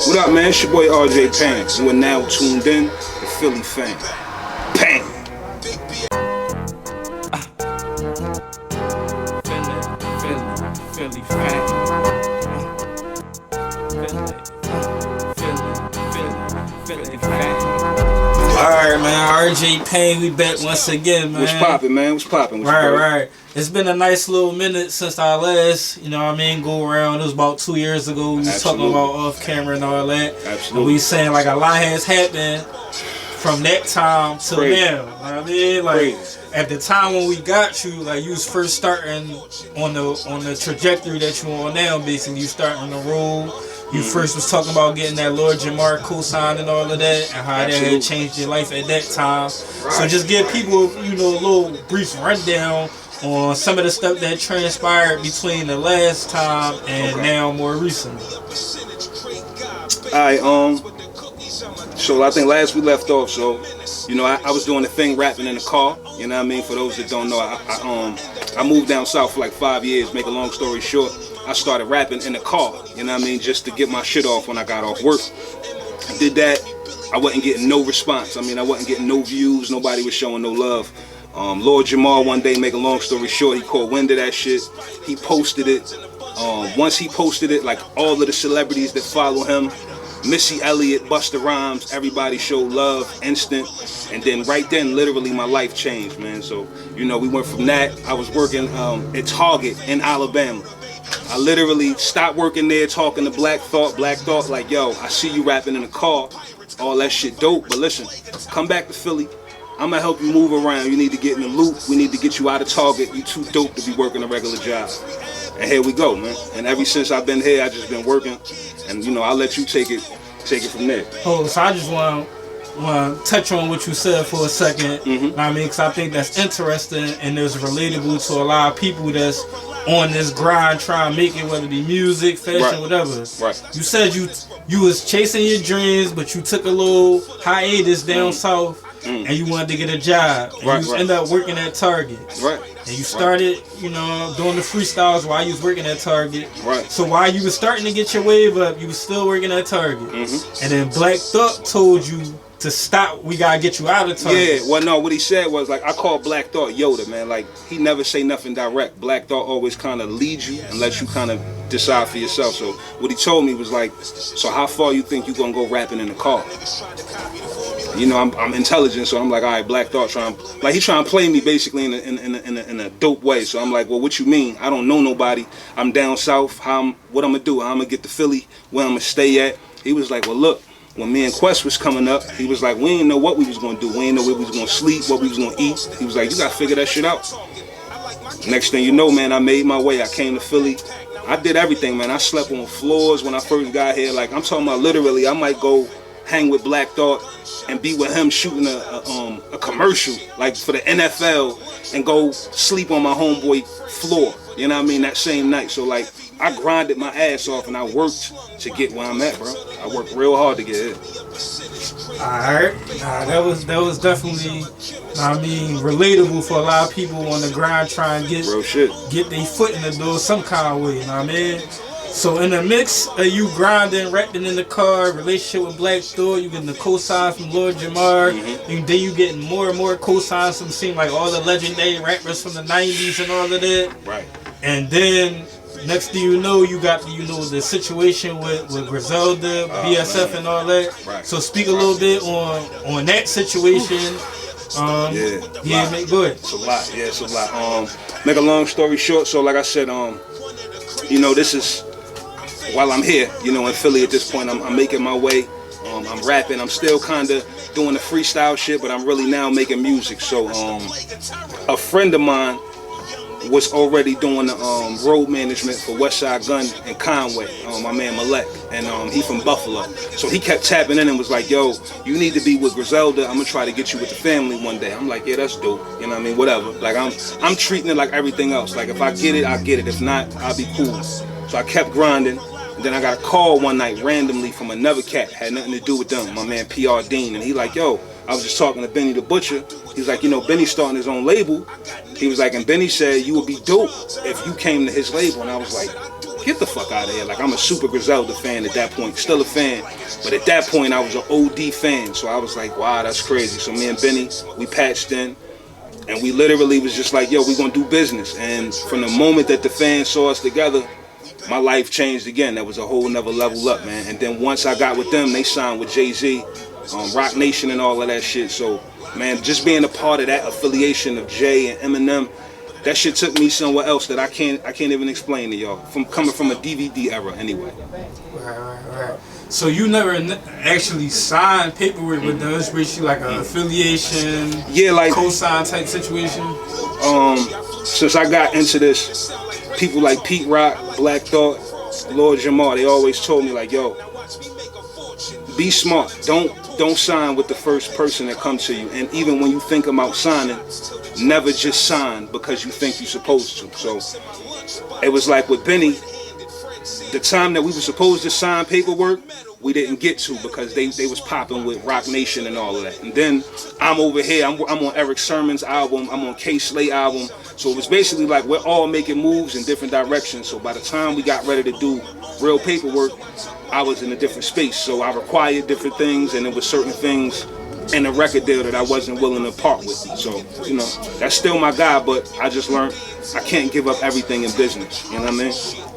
What up, man? It's your boy RJ Payne. You are now tuned in to Philly F.A.M.E. Payne. Philly F.A.M.E. Philly F.A.M.E. Alright, man. RJ Payne, we back once again, man. What's poppin', man? What's poppin'? Right. It's been a nice little minute since our last, go around. It was about 2 years ago. We was talking about off camera and all that. Absolutely. And we saying like a lot has happened from that time till now. You know what I mean? Like at the time when we got you, like you was first starting on the trajectory that you on now. Basically, you starting to roll. You first was talking about getting that Lord Jamar Cosign and all of that, and how that had changed your life at that time. So just give people, a little brief rundown on some of the stuff that transpired between the last time and now more recently. Alright, so I think last we left off, so I was doing the thing rapping in the car, you know what I mean? For those that don't know, I moved down south for like 5 years. Make a long story short, I started rapping in the car, you know what I mean, just to get my shit off when I got off work. Did that, I wasn't getting no response. I wasn't getting no views, nobody was showing no love. Lord Jamar one day, make a long story short, he caught wind of that shit. He posted it. Once he posted it, like all of the celebrities that follow him, Missy Elliott, Busta Rhymes, everybody showed love, instant. And then right then, literally my life changed, man. So, we went from that. I was working at Target in Alabama. I literally stopped working there, talking to Black Thought, like, yo, I see you rapping in the car. All that shit dope, but listen, come back to Philly. I'm gonna help you move around. You need to get in the loop. We need to get you out of Target. You too dope to be working a regular job. And here we go, man. And ever since I've been here, I just been working. And I'll let you take it from there. Oh, so I just want to touch on what you said for a second. Because I think that's interesting and it's relatable to a lot of people that's on this grind trying to make it, whether it be music, fashion, whatever. Right. You said you was chasing your dreams, but you took a little hiatus down south. And you wanted to get a job, and you ended up working at Target. And you started, doing the freestyles while you was working at Target. So while you was starting to get your wave up, you was still working at Target. And then Black Thought told you to stop. We gotta get you out of Target. Yeah. Well, no. What he said was like, I call Black Thought Yoda, man. Like he never say nothing direct. Black Thought always kind of leads you and lets you kind of decide for yourself. So what he told me was like, so how far you think you gonna go rapping in the car? I'm intelligent, so I'm like, all right, Black Thought he's trying to play me basically in a dope way. So I'm like, well, what you mean? I don't know nobody. I'm down south. What I'm gonna do? I'm gonna get to Philly, where I'm gonna stay at. He was like, well, look, when me and Quest was coming up, he was like, we didn't know what we was gonna do. We didn't know where we was gonna sleep, what we was gonna eat. He was like, you gotta figure that shit out. Next thing you know, man, I made my way. I came to Philly. I did everything, man. I slept on floors when I first got here. Like I'm talking about literally, I might go hang with Black Thought and be with him shooting a commercial like for the NFL and go sleep on my homeboy floor, you know what I mean, that same night. So like I grinded my ass off and I worked to get where I'm at, bro. I worked real hard to get here. Alright, that was definitely, relatable for a lot of people on the grind trying to get their foot in the door some kind of way, you know what I mean? So in the mix of you grinding, rapping in the car, relationship with Black Thought, you getting the cosign from Lord Jamar, and then you getting more and more cosigns from seem like all the legendary rappers from the 90s and all of that. Right. And then next thing you know, you got the situation with Griselda, BSF and all that. Right. So speak a little bit on that situation. Go ahead. It's a lot. Yeah, it's a lot. Make a long story short, so like I said, this is while I'm here, in Philly at this point, I'm making my way. I'm rapping. I'm still kind of doing the freestyle shit, but I'm really now making music. So a friend of mine was already doing the road management for Westside Gun in Conway, my man Malek, and he from Buffalo. So he kept tapping in and was like, yo, you need to be with Griselda. I'm gonna try to get you with the family one day. I'm like, yeah, that's dope. You know what I mean? Whatever. Like I'm treating it like everything else. Like if I get it, I get it. If not, I'll be cool. So I kept grinding. And then I got a call one night randomly from another cat. Had nothing to do with them, my man PR Dean. And he like, yo, I was just talking to Benny the Butcher. He's like, Benny's starting his own label. He was like, and Benny said you would be dope if you came to his label. And I was like, get the fuck out of here. Like, I'm a super Griselda fan at that point, still a fan. But at that point, I was an OD fan. So I was like, wow, that's crazy. So me and Benny, we patched in. And we literally was just like, yo, we gonna do business. And from the moment that the fans saw us together, my life changed again. That was a whole nother level up, man. And then once I got with them, they signed with Jay-Z, Rock Nation and all of that shit. So, man, just being a part of that affiliation of Jay and Eminem, that shit took me somewhere else that I can't even explain to y'all. From coming from a DVD era, anyway. Right. So you never actually signed paperwork with them? It's basically like an affiliation, like cosign type situation. Since I got into this, people like Pete Rock, Black Thought, Lord Jamar, they always told me like, yo, be smart. Don't sign with the first person that comes to you. And even when you think about signing, never just sign because you think you're supposed to. So it was like with Benny, the time that we were supposed to sign paperwork, we didn't get to because they was popping with Rock Nation and all of that. And then I'm over here, I'm on Eric Sermon's album, I'm on K Slay album. So it was basically like we're all making moves in different directions. So by the time we got ready to do real paperwork, I was in a different space. So I required different things, and there were certain things in the record deal that I wasn't willing to part with. So, you know, that's still my guy, but I just learned I can't give up everything in business. You know what I mean?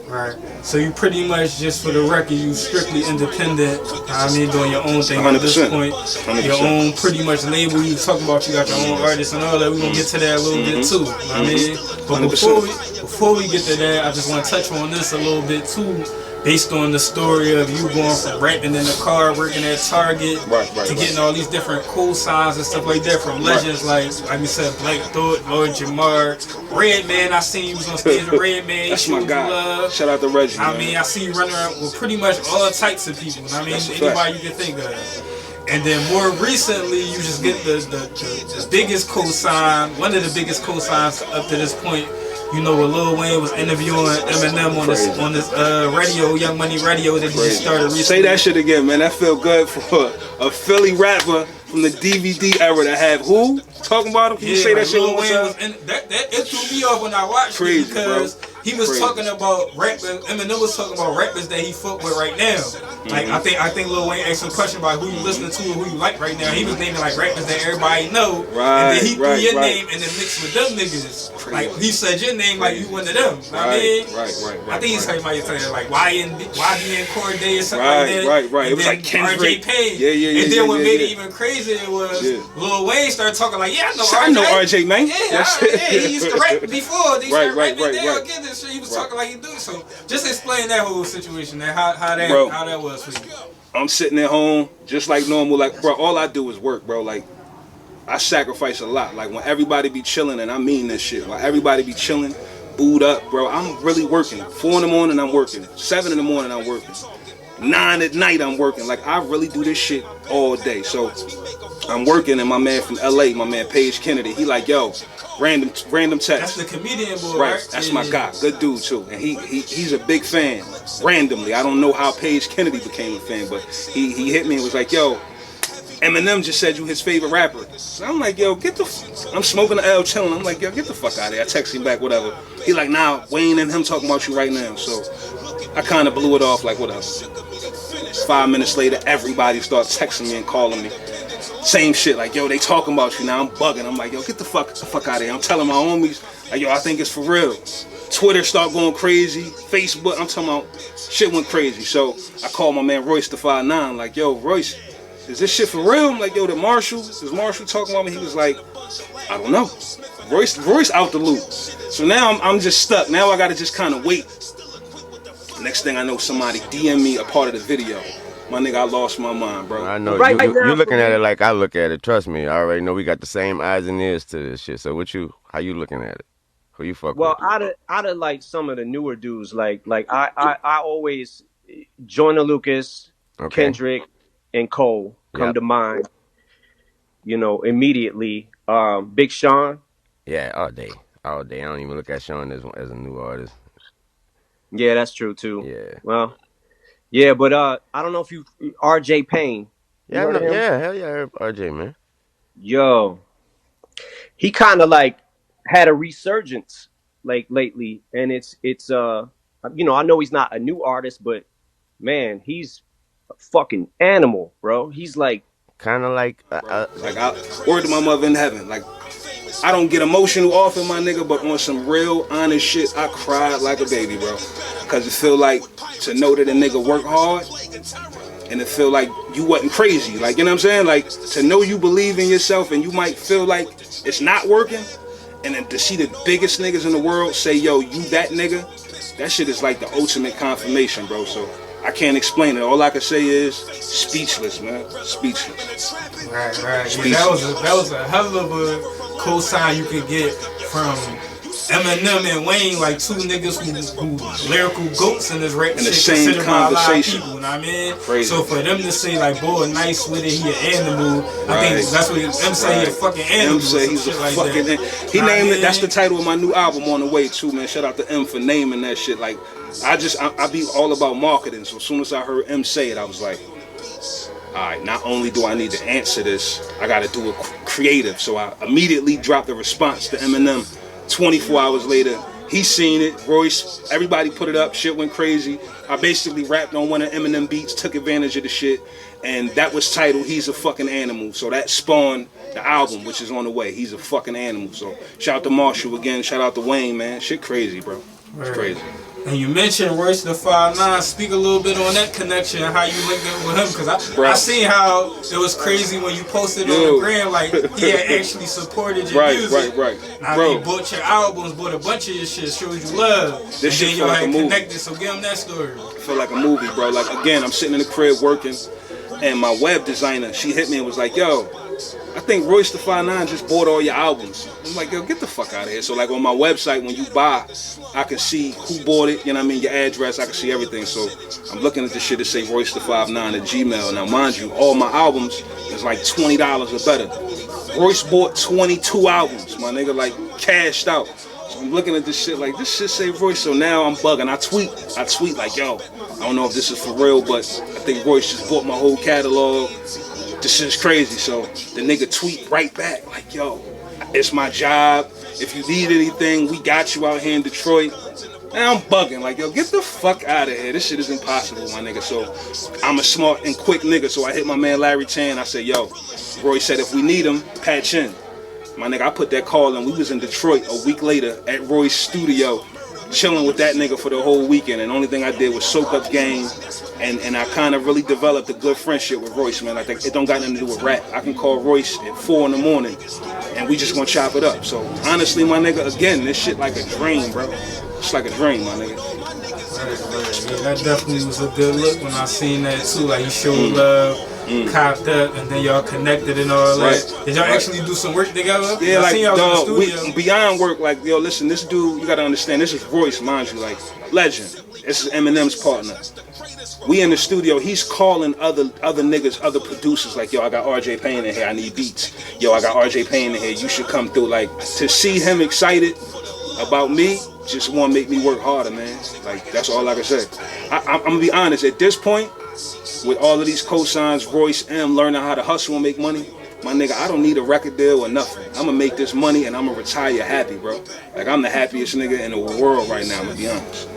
Right. So you pretty much, just for the record, you strictly independent. I mean, doing your own thing 100%, at this point. 100%. Your own pretty much label. You talking about you got your own artists and all that. We're gonna get to that a little bit too. I mean, but before we get to that, I just want to touch on this a little bit too. Based on the story of you going from rapping in the car, working at Target, to getting all these different cosigns and stuff like that from legends like you said, Black Thought, Lord Jamar, Redman. I seen you was on stage with Redman. That's my guy. Shout out to Reggie. I mean, I see you running around with pretty much all types of people. I mean, anybody you can think of. And then more recently, you just get the biggest cosign, one of the biggest cosigns up to this point. You know, where Lil Wayne was interviewing Eminem on this radio, Young Money Radio that he just started recently. Say that shit again, man. That feel good for a Philly rapper from the DVD era to have who talking about him. Can you say that shit one more time? It threw me off when I watched it because he was talking about rappers. Eminem was talking about rappers that he fuck with right now. Like I think Lil Wayne asked him a question about who you listening to and who you like right now. He was naming like rappers that everybody know, and then he threw your name and then mixed with them niggas. Like he said your name like you one of them. I mean, I think he's talking about saying like YB and Corday or something like that. Right. It was like Kendrick. RJ Payne. Yeah. And then what made it even crazier was Lil Wayne started talking like, yeah, I know RJ, man. Yeah, he used to rap before. They started rapping there again. So he was talking like he do. So just explain that whole situation, how that was for you. I'm sitting at home just like normal. Like, bro, all I do is work, bro. Like, I sacrifice a lot. Like, when everybody be chilling, and I mean this shit, when everybody be chilling, booed up, bro, I'm really working. 4 in the morning, I'm working. 7 in the morning, I'm working. 9 at night, I'm working. Like, I really do this shit all day. So I'm working, and my man from LA, my man Paige Kennedy, he like, yo, random text. That's the comedian boy, right? That's my guy. Good dude too. And he's a big fan. Randomly, I don't know how Paige Kennedy became a fan, but he hit me and was like, yo, Eminem just said you his favorite rapper. So I'm like, yo, I'm smoking the L, chilling. I'm like, yo, get the fuck out of here. I text him back, whatever. He like, nah, Wayne and him talking about you right now. So I kind of blew it off like, whatever. 5 minutes later, everybody starts texting me and calling me. Same shit, like, yo, they talking about you now. I'm bugging. I'm like, yo, get the fuck out of here. I'm telling my homies, like, yo, I think it's for real. Twitter start going crazy. Facebook, I'm talking about shit went crazy. So I called my man Royce the 5'9", like, yo, Royce, is this shit for real? I'm like, yo, is Marshall talking about me? He was like, I don't know. Royce out the loop. So now I'm just stuck. Now I gotta just kind of wait. Next thing I know, somebody DM me a part of the video. My nigga, I lost my mind, bro. I know you're looking at it like I look at it. Trust me, I already know we got the same eyes and ears to this shit. So how you looking at it? Who you fuck with? Well, out of like some of the newer dudes, like I always Joyner Lucas, Kendrick, and Cole come to mind. You know, immediately. Big Sean. Yeah, all day. I don't even look at Sean as a new artist. Yeah, that's true too. Yeah. Well. Yeah, but I don't know if you RJ Payne. Yeah, hell yeah, RJ, man. Yo, he kind of like had a resurgence like lately, and it's I You know, I know he's not a new artist, but man, he's a fucking animal, bro. He's like kind of like word to my mother in heaven. Like, I don't get emotional often, my nigga, but on some real honest shit, I cried like a baby, bro. Cause it feel like to know that a nigga work hard, and it feel like you wasn't crazy. Like, you know what I'm saying? Like, to know you believe in yourself and you might feel like it's not working, and then to see the biggest niggas in the world say, yo, you that nigga, that shit is like the ultimate confirmation, bro. So I can't explain it. All I can say is speechless, man. Speechless. Right. Speechless. Yeah, that was a hell of a cosign you could get from Eminem and Wayne, like two niggas who lyrical goats in this rap in shit, the same considered by a lot of conversation. people, you know what I mean? Crazy. So for them to say like, boy, nice with it, he an animal, I think that's what M say, he a fucking animal. M say he's a fucking animal. He named it, that's the title of my new album on the way too, man. Shout out to M for naming that shit. Like, I be all about marketing, so as soon as I heard M say it, I was like, alright, not only do I need to answer this, I gotta do it creative. So I immediately dropped a response to Eminem. 24 hours later, he seen it, Royce, everybody put it up, shit went crazy. I basically rapped on one of Eminem beats, took advantage of the shit, and that was titled He's a Fucking Animal. So that spawned the album, which is on the way. He's a fucking animal. So shout out to Marshall again, shout out to Wayne, man. Shit crazy, bro. It's crazy. And you mentioned Royce the 5'9". Speak a little bit on that connection and how you linked up with him, because I seen how it was crazy when you posted on the gram, like he had actually supported your music. Right. Now he bought your albums, bought a bunch of your shit, showed you love. This shit feel like a movie. Connected, so give him that story. It feel like a movie, bro. Like, again, I'm sitting in the crib working, and my web designer, she hit me and was like, yo, I think Royce the 5'9" just bought all your albums. I'm like, yo, get the fuck out of here. So like on my website, when you buy, I can see who bought it, you know what I mean, your address, I can see everything. So I'm looking at this shit to say Royce the 5'9" at Gmail. Now mind you, all my albums is like $20 or better. Royce bought 22 albums, my nigga, like cashed out. So I'm looking at this shit like, this shit say Royce, so now I'm bugging. I tweet like, yo, I don't know if this is for real, but I think Royce just bought my whole catalog. This shit's crazy. So the nigga tweet right back like, yo, it's my job. If you need anything, we got you out here in Detroit. And I'm bugging like, yo, get the fuck out of here. This shit is impossible, my nigga. So I'm a smart and quick nigga. So I hit my man Larry Tan. I said, yo, Roy said if we need him, patch in. My nigga, I put that call in. We was in Detroit a week later at Roy's studio, chilling with that nigga for the whole weekend, and the only thing I did was soak up game, and I kind of really developed a good friendship with Royce, man. I think it don't got nothing to do with rap. I can call Royce at 4 in the morning, and we just gonna chop it up. So honestly, my nigga, again, this shit like a dream, bro. It's like a dream, my nigga. Yeah, that definitely was a good look when I seen that too. Like you showed love, copped up, and then y'all connected and all that. Did y'all actually do some work together? Yeah, like, dog, we beyond work, like, yo, listen, this dude, you gotta understand, this is Royce, mind you, like, legend. This is Eminem's partner. We in the studio, he's calling other niggas, other producers, like, yo, I got RJ Payne in here, I need beats. Yo, I got RJ Payne in here, you should come through. Like, to see him excited about me just wanna make me work harder, man. Like, that's all I can say. I'm gonna be honest, at this point, with all of these cosigns, Royce M learning how to hustle and make money, my nigga, I don't need a record deal or nothing. I'm gonna make this money and I'm gonna retire happy, bro. Like, I'm the happiest nigga in the world right now, I'm gonna be honest.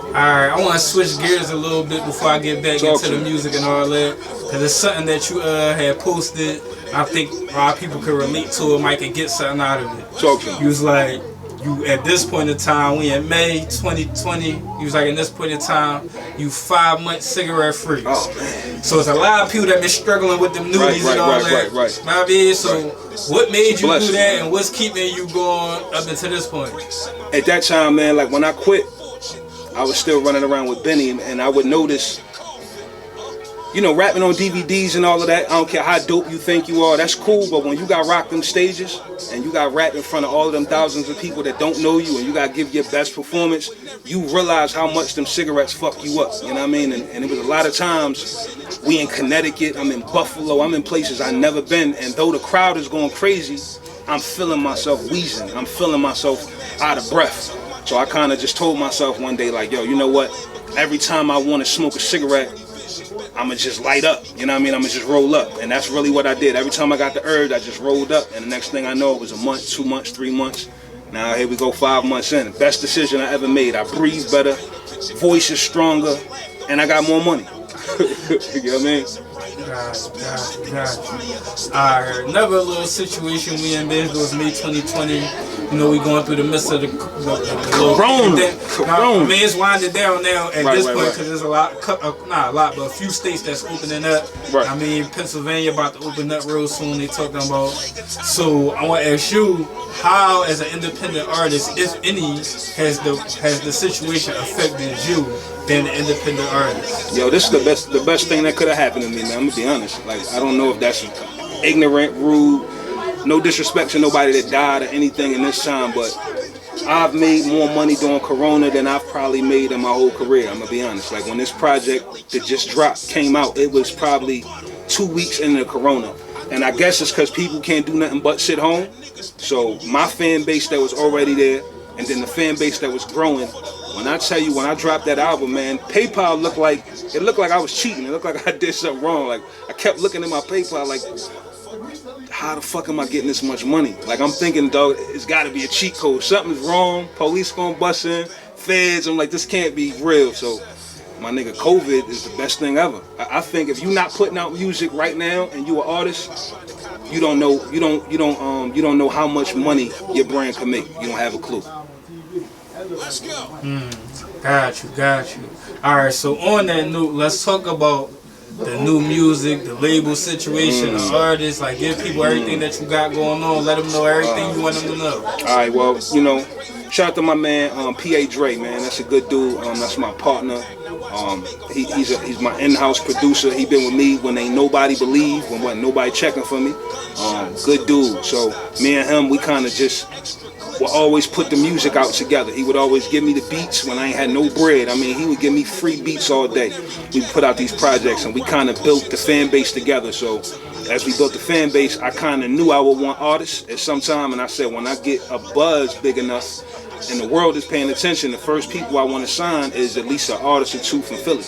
Alright, I want to switch gears a little bit before I get back into the music and all that, because it's something that you had posted. I think a lot of people could relate to it, might could get something out of it. Talk to me. You was like, you at this point in time, we in May 2020, you was like, in this point in time, you 5 months cigarette free. Oh, man. So it's a lot of people that been struggling with them nudies and all that. Right. I mean, so what made you do that, and what's keeping you going up until this point? At that time, man, like when I quit, I was still running around with Benny, and I would notice, you know, rapping on DVDs and all of that, I don't care how dope you think you are, that's cool, but when you got rock them stages, and you got rap in front of all of them thousands of people that don't know you, and you got to give your best performance, you realize how much them cigarettes fuck you up, you know what I mean? And it was a lot of times, we in Connecticut, I'm in Buffalo, I'm in places I've never been, and though the crowd is going crazy, I'm feeling myself wheezing, I'm feeling myself out of breath. So I kind of just told myself one day, like, yo, you know what? Every time I want to smoke a cigarette, I'ma just light up, you know what I mean? I'ma just roll up, and that's really what I did. Every time I got the urge, I just rolled up, and the next thing I know, it was a month, 2 months, 3 months, Now here we go 5 months in. Best decision I ever made. I breathe better, voice is stronger, and I got more money. You know what I mean? Gotcha. Alright, another little situation we in there was May 2020. You know, we going through the midst of the Corona. I mean, it's winding down now at this point because there's a lot, not a lot, but a few states that's opening up. Right. I mean, Pennsylvania about to open up real soon. They talking about. So I want to ask you, how, as an independent artist, if any, has the situation affected you being an independent artist? Yo, this is the best thing that could have happened to me, man. I'm gonna be honest. Like, I don't know if that's ignorant, rude, no disrespect to nobody that died or anything in this time, but I've made more money during Corona than I've probably made in my whole career. I'm gonna be honest. Like, when this project that just dropped came out, it was probably 2 weeks into Corona. And I guess it's because people can't do nothing but sit home. So my fan base that was already there, and then the fan base that was growing. When I tell you, when I dropped that album, man, PayPal looked like I was cheating. It looked like I did something wrong. Like, I kept looking at my PayPal like, how the fuck am I getting this much money? Like, I'm thinking, dog, it's got to be a cheat code. Something's wrong. Police gonna bust in, feds. I'm like, this can't be real. So, my nigga, COVID is the best thing ever. I think if you're not putting out music right now and you an artist, you don't know how much money your brand can make. You don't have a clue. Let's go. Got you. All right, so on that note, let's talk about the new music, the label situation, the artists. Like, give people everything that you got going on. Let them know everything you want them to know. All right, well, you know, shout out to my man, P.A. Dre, man. That's a good dude. That's my partner. He's my in-house producer. He been with me when ain't nobody believe, when wasn't nobody checking for me. Good dude. So me and him, we kind of just would always put the music out together. He would always give me the beats when I ain't had no bread. I mean, he would give me free beats all day. We put out these projects and we kind of built the fan base together. So as we built the fan base, I kind of knew I would want artists at some time, and I said, when I get a buzz big enough and the world is paying attention, the first people I want to sign is at least an artist or two from Philly,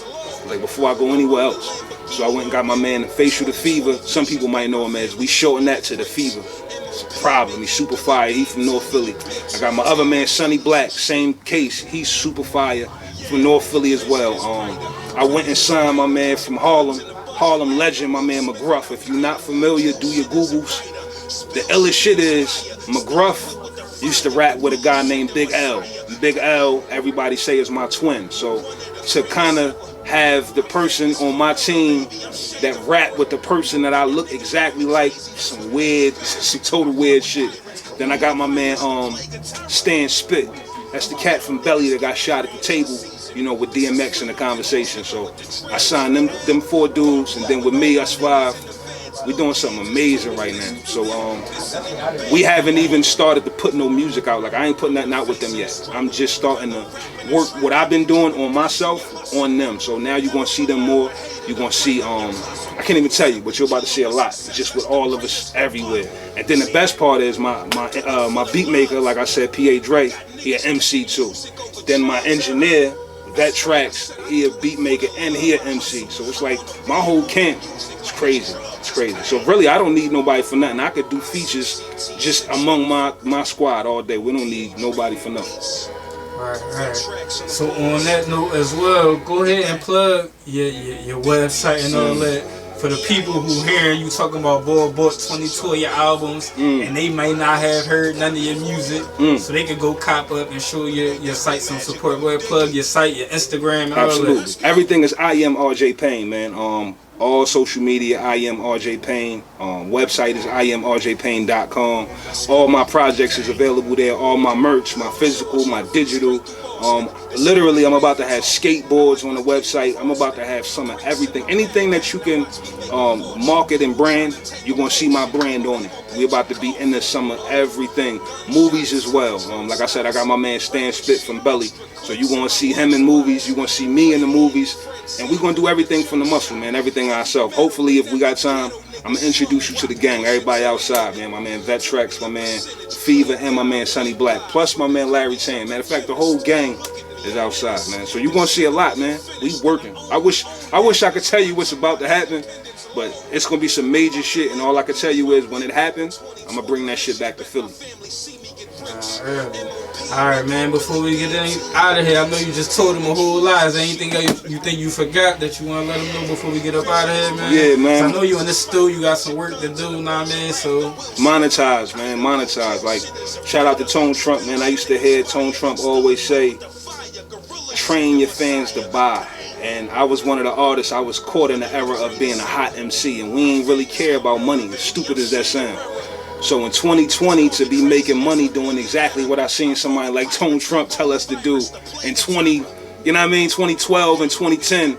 like before I go anywhere else. So I went and got my man Facial the Fever. Some people might know him as, we shorten that to the Fever. It's a problem. He's super fire. He from North Philly. I got my other man Sonny Black, same case. He's super fire from North Philly as well. I went and signed my man from Harlem legend, my man McGruff. If you're not familiar, do your Googles. The illest shit is McGruff used to rap with a guy named Big L. Big L, everybody say, is my twin. So to kind of have the person on my team that rap with the person that I look exactly like, some total weird shit. Then I got my man Stan Spit. That's the cat from Belly that got shot at the table, you know, with DMX in the conversation. So I signed them 4 dudes, and then with me, us 5. We're doing something amazing right now. So we haven't even started to put no music out. Like, I ain't putting nothing out with them yet. I'm just starting to work what I've been doing on myself on them. So now you're gonna see them more. You're gonna see I can't even tell you, but you're about to see a lot, just with all of us everywhere. And then the best part is my beat maker, like I said, P.A. Dre, he an MC too. Then my engineer, Vet Tracks, he a beat maker and he an MC. So it's like my whole camp is crazy. It's crazy. So really, I don't need nobody for nothing. I could do features just among my squad all day. We don't need nobody for nothing. Right. So on that note as well, go ahead and plug your website and all that for the people who hearing you talking about bought 22 of your albums and they might not have heard none of your music, so they could go cop up and show your site some support. Go ahead, plug your site, your Instagram, and absolutely. All that. Everything is I am RJ Payne, man. All social media, I am RJ Payne. Website is IamRJPayne.com. All my projects is available there. All my merch, my physical, my digital. Literally, I'm about to have skateboards on the website. I'm about to have some of everything. Anything that you can market and brand, you're going to see my brand on it. We're about to be into some of everything. Movies as well. Like I said, I got my man Stan Spit from Belly. So you're going to see him in movies. You're going to see me in the movies. And we're going to do everything from the muscle, man. Everything ourselves. Hopefully, if we got time, I'm going to introduce you to the gang. Everybody outside, man. My man Vet Tracks, my man Fever, and my man Sonny Black. Plus my man Larry Tan. Matter of fact, the whole gang is outside, man. So you're going to see a lot, man. We working. I wish I could tell you what's about to happen, but it's going to be some major shit. And all I can tell you is when it happens, I'm going to bring that shit back to Philly. Early. Alright, man, before we get out of here, I know you just told him a whole lot. Is there anything you think you forgot that you want to let him know before we get up out of here, man? Yeah, man. I know you in this studio, you got some work to do, know what I mean? So monetize, man, monetize. Like, shout out to Tone Trump, man. I used to hear Tone Trump always say, train your fans to buy. And I was one of the artists, I was caught in the era of being a hot MC, and we ain't really care about money, as stupid as that sounds. So in 2020, to be making money doing exactly what I seen somebody like Tone Trump tell us to do in 2012 and 2010,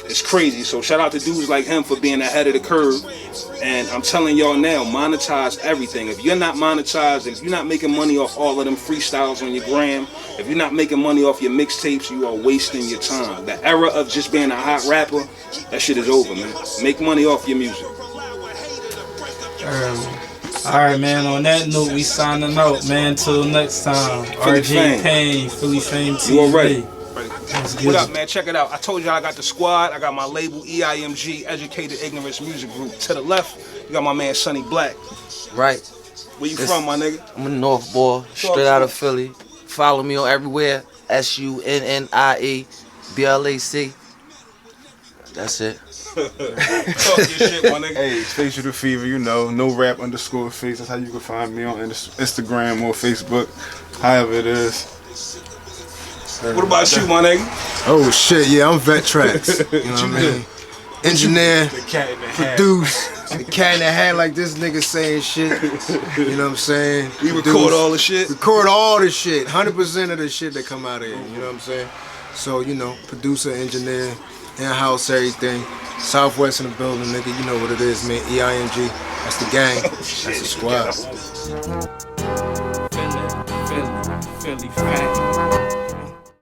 it's crazy. So shout out to dudes like him for being ahead of the curve. And I'm telling y'all now, monetize everything. If you're not monetized, if you're not making money off all of them freestyles on your gram, if you're not making money off your mixtapes, you are wasting your time. The era of just being a hot rapper, that shit is over, man. Make money off your music. Alright, man, on that note, we signing out, man. Till next time. RJ Payne, Philly Fame TV. You already? What up, man? Check it out. I told y'all I got the squad. I got my label, EIMG, Educated Ignorance Music Group. To the left, you got my man, Sonny Black. Right. Where you from, my nigga? I'm a North boy, straight out of Philly. Follow me on everywhere. SUNNIE BLAC. That's it. Talk your shit, my nigga. Hey, Facial the Fever, you know, no rap _ face. That's how you can find me on Instagram or Facebook, however it is. What about you, my nigga? Oh shit, yeah, I'm Vet Tracks. You know what I mean? Engineer, produce, the cat in the hat like this nigga saying shit. You know what I'm saying? We record all the shit? Record all the shit. 100% of the shit that come out of here. You know what I'm saying? So, you know, producer, engineer, in-house, everything. Southwest in the building, nigga. You know what it is, man. EIMG. That's the gang. That's the squad. Philly, Philly, Philly,